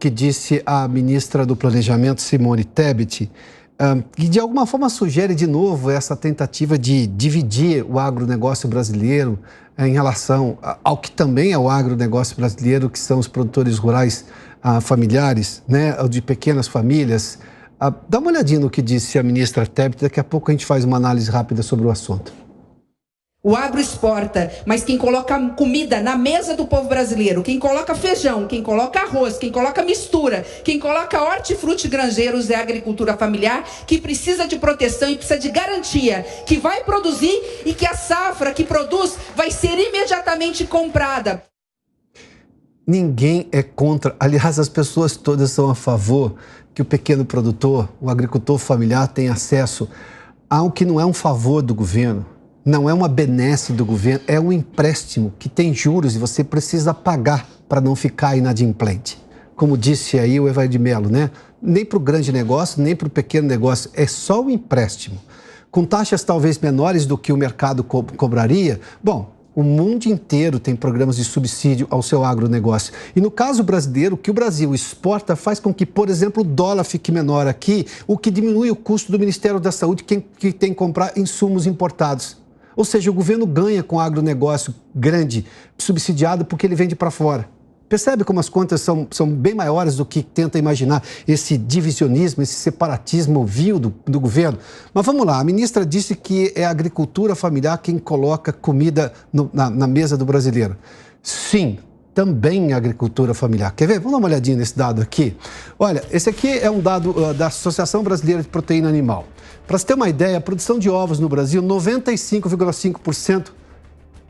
que disse a ministra do Planejamento, Simone Tebet, que de alguma forma sugere de novo essa tentativa de dividir o agronegócio brasileiro em relação ao que também é o agronegócio brasileiro, que são os produtores rurais familiares, né, de pequenas famílias. Dá uma olhadinha no que disse a ministra Tebet, daqui a pouco a gente faz uma análise rápida sobre o assunto. O agro exporta, mas quem coloca comida na mesa do povo brasileiro, quem coloca feijão, quem coloca arroz, quem coloca mistura, quem coloca hortifruti grangeiros é a agricultura familiar, que precisa de proteção e precisa de garantia, que vai produzir e que a safra que produz vai ser imediatamente comprada. Ninguém é contra, aliás, as pessoas todas são a favor que o pequeno produtor, o agricultor familiar tenha acesso ao que não é um favor do governo. Não é uma benesse do governo, é um empréstimo que tem juros e você precisa pagar para não ficar inadimplente. Como disse aí o Evair de Mello, né? Nem para o grande negócio, nem para o pequeno negócio, é só um empréstimo. Com taxas talvez menores do que o mercado cobraria, bom, o mundo inteiro tem programas de subsídio ao seu agronegócio. E no caso brasileiro, o que o Brasil exporta faz com que, por exemplo, o dólar fique menor aqui, o que diminui o custo do Ministério da Saúde, que tem que comprar insumos importados. Ou seja, o governo ganha com o agronegócio grande, subsidiado, porque ele vende para fora. Percebe como as contas são bem maiores do que tenta imaginar esse divisionismo, esse separatismo vil do governo? Mas vamos lá, a ministra disse que é a agricultura familiar quem coloca comida na mesa do brasileiro. Sim, também a agricultura familiar. Quer ver? Vamos dar uma olhadinha nesse dado aqui. Olha, esse aqui é um dado da Associação Brasileira de Proteína Animal. Para você ter uma ideia, a produção de ovos no Brasil, 95,5%,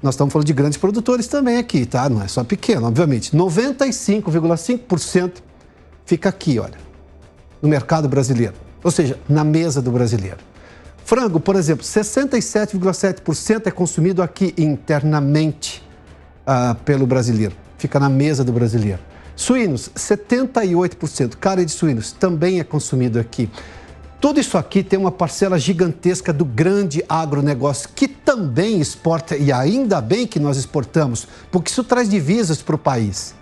nós estamos falando de grandes produtores também aqui, tá? Não é só pequeno, obviamente. 95,5% fica aqui, olha, no mercado brasileiro, ou seja, na mesa do brasileiro. Frango, por exemplo, 67,7% é consumido aqui internamente pelo brasileiro, fica na mesa do brasileiro. Suínos, 78%, carne de suínos também é consumido aqui. Tudo isso aqui tem uma parcela gigantesca do grande agronegócio, que também exporta, e ainda bem que nós exportamos, porque isso traz divisas para o país.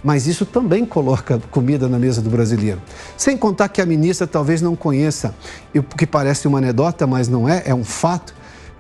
Mas isso também coloca comida na mesa do brasileiro. Sem contar que a ministra talvez não conheça, o que parece uma anedota, mas não é, é um fato,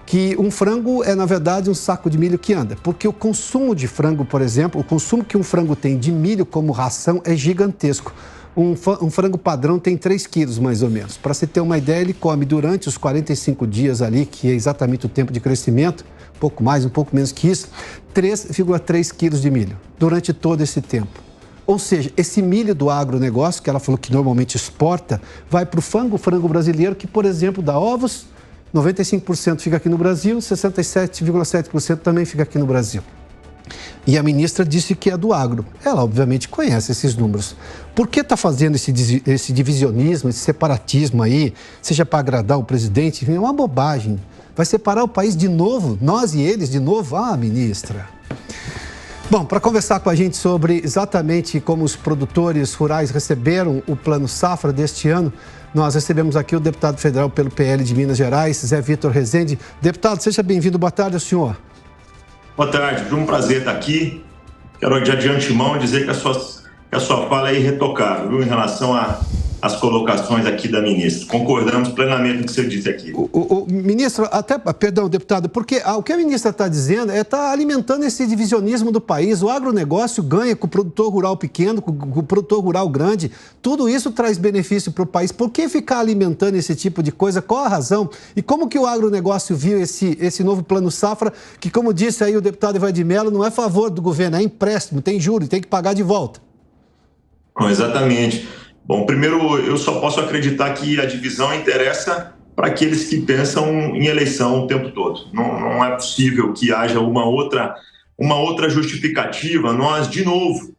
que um frango é, na verdade, um saco de milho que anda. Porque o consumo de frango, por exemplo, o consumo que um frango tem de milho como ração é gigantesco. Um frango padrão tem 3 quilos, mais ou menos. Para você ter uma ideia, ele come durante os 45 dias ali, que é exatamente o tempo de crescimento, um pouco mais, um pouco menos que isso, 3,3 quilos de milho, durante todo esse tempo. Ou seja, esse milho do agronegócio, que ela falou que normalmente exporta, vai para o frango brasileiro, que, por exemplo, dá ovos, 95% fica aqui no Brasil, 67,7% também fica aqui no Brasil. E a ministra disse que é do agro. Ela, obviamente, conhece esses números. Por que está fazendo esse divisionismo, esse separatismo aí, seja para agradar o presidente? É uma bobagem. Vai separar o país de novo, nós e eles de novo? Ah, ministra. Bom, para conversar com a gente sobre exatamente como os produtores rurais receberam o Plano Safra deste ano, nós recebemos aqui o deputado federal pelo PL de Minas Gerais, Zé Vitor Rezende. Deputado, seja bem-vindo. Boa tarde ao senhor. Boa tarde, foi um prazer estar aqui. Quero de antemão dizer que a sua fala é irretocável, viu, em relação às colocações aqui da ministra. Concordamos plenamente com o que você disse aqui. Ministro, perdão, deputado, porque o que a ministra está dizendo está alimentando esse divisionismo do país. O agronegócio ganha com o produtor rural pequeno, com o produtor rural grande. Tudo isso traz benefício para o país. Por que ficar alimentando esse tipo de coisa? Qual a razão? E como que o agronegócio viu esse novo Plano Safra, que, como disse aí o deputado Evair de Mello, não é favor do governo, é empréstimo, tem juros, tem que pagar de volta? Não, exatamente. Bom, primeiro, eu só posso acreditar que a divisão interessa para aqueles que pensam em eleição o tempo todo. Não é possível que haja uma outra justificativa. Nós, de novo,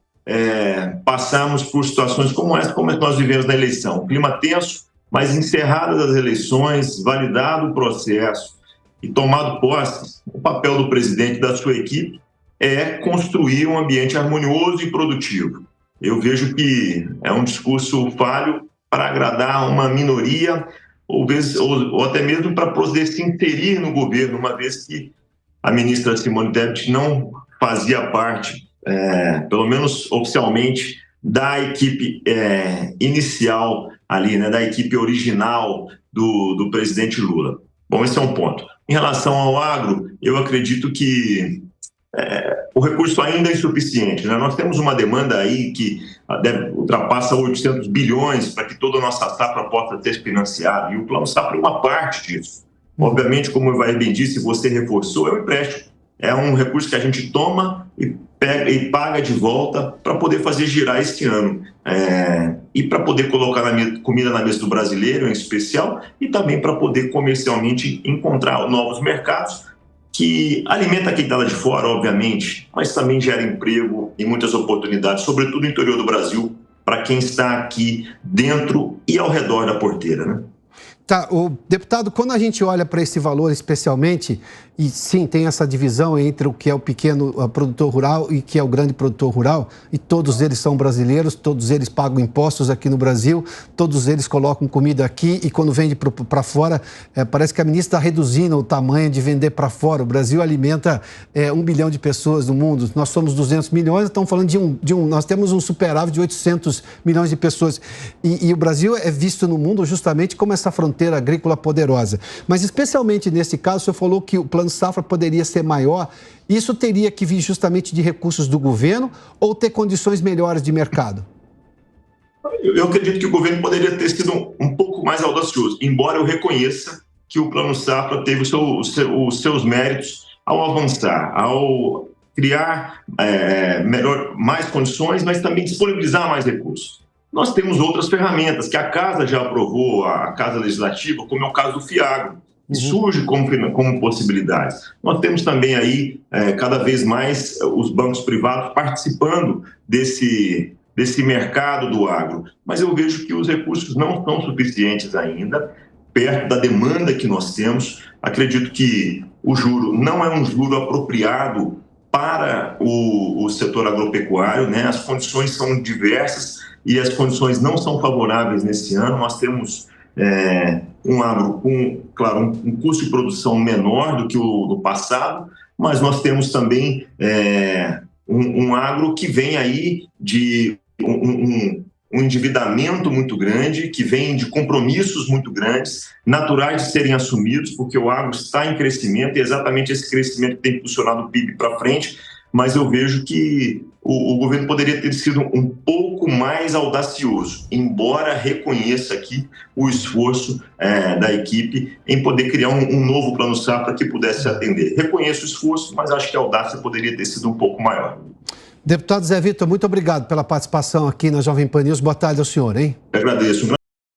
passamos por situações como essa, como nós vivemos na eleição. Clima tenso, mas encerradas as eleições, validado o processo e tomado posse, o papel do presidente e da sua equipe é construir um ambiente harmonioso e produtivo. Eu vejo que é um discurso falho para agradar uma minoria, ou até mesmo para poder se inserir no governo, uma vez que a ministra Simone Tebet não fazia parte, pelo menos oficialmente, da equipe inicial ali, né, da equipe original do presidente Lula. Bom, esse é um ponto. Em relação ao agro, eu acredito que o recurso ainda é insuficiente, né? Nós temos uma demanda aí que ultrapassa 800 bilhões para que toda a nossa safra possa ser financiada, e o Plano Safra é uma parte disso. Obviamente, como o Ivair bem disse, você reforçou, é um empréstimo. É um recurso que a gente toma e paga de volta para poder fazer girar este ano. E para poder colocar comida na mesa do brasileiro, em especial, e também para poder comercialmente encontrar novos mercados, que alimenta quem está lá de fora, obviamente, mas também gera emprego e muitas oportunidades, sobretudo no interior do Brasil, para quem está aqui dentro e ao redor da porteira, né? Tá, o deputado, quando a gente olha para esse valor especialmente, e sim, tem essa divisão entre o que é o pequeno produtor rural e o que é o grande produtor rural, e todos eles são brasileiros, todos eles pagam impostos aqui no Brasil, todos eles colocam comida aqui e quando vende para fora, parece que a ministra está reduzindo o tamanho de vender para fora. O Brasil alimenta 1 bilhão de pessoas no mundo, nós somos 200 milhões, estamos falando nós temos um superávit de 800 milhões de pessoas. E o Brasil é visto no mundo justamente como essa fronteira agrícola poderosa. Mas especialmente nesse caso, o senhor falou que o Plano Safra poderia ser maior. Isso teria que vir justamente de recursos do governo ou ter condições melhores de mercado? Eu acredito que o governo poderia ter sido um pouco mais audacioso, embora eu reconheça que o Plano Safra teve os seus méritos ao avançar, ao criar mais condições, mas também disponibilizar mais recursos. Nós temos outras ferramentas que a Casa já aprovou, a Casa Legislativa, como é o caso do FIAGRO, que surge como possibilidades. Nós temos também aí, cada vez mais, os bancos privados participando desse mercado do agro. Mas eu vejo que os recursos não são suficientes ainda, perto da demanda que nós temos. Acredito que o juro não é um juro apropriado para o setor agropecuário, né? As condições são diversas e as condições não são favoráveis nesse ano. Nós temos um agro com, claro, um custo de produção menor do que o do passado, mas nós temos também um agro que vem aí de um endividamento muito grande, que vem de compromissos muito grandes, naturais de serem assumidos, porque o agro está em crescimento e é exatamente esse crescimento que tem impulsionado o PIB para frente, mas eu vejo que o governo poderia ter sido um pouco mais audacioso, embora reconheça aqui o esforço da equipe em poder criar um novo Plano Safra que pudesse atender. Reconheço o esforço, mas acho que a audácia poderia ter sido um pouco maior. Deputado Zé Vitor, muito obrigado pela participação aqui na Jovem Pan News. Boa tarde ao senhor, hein? Eu agradeço.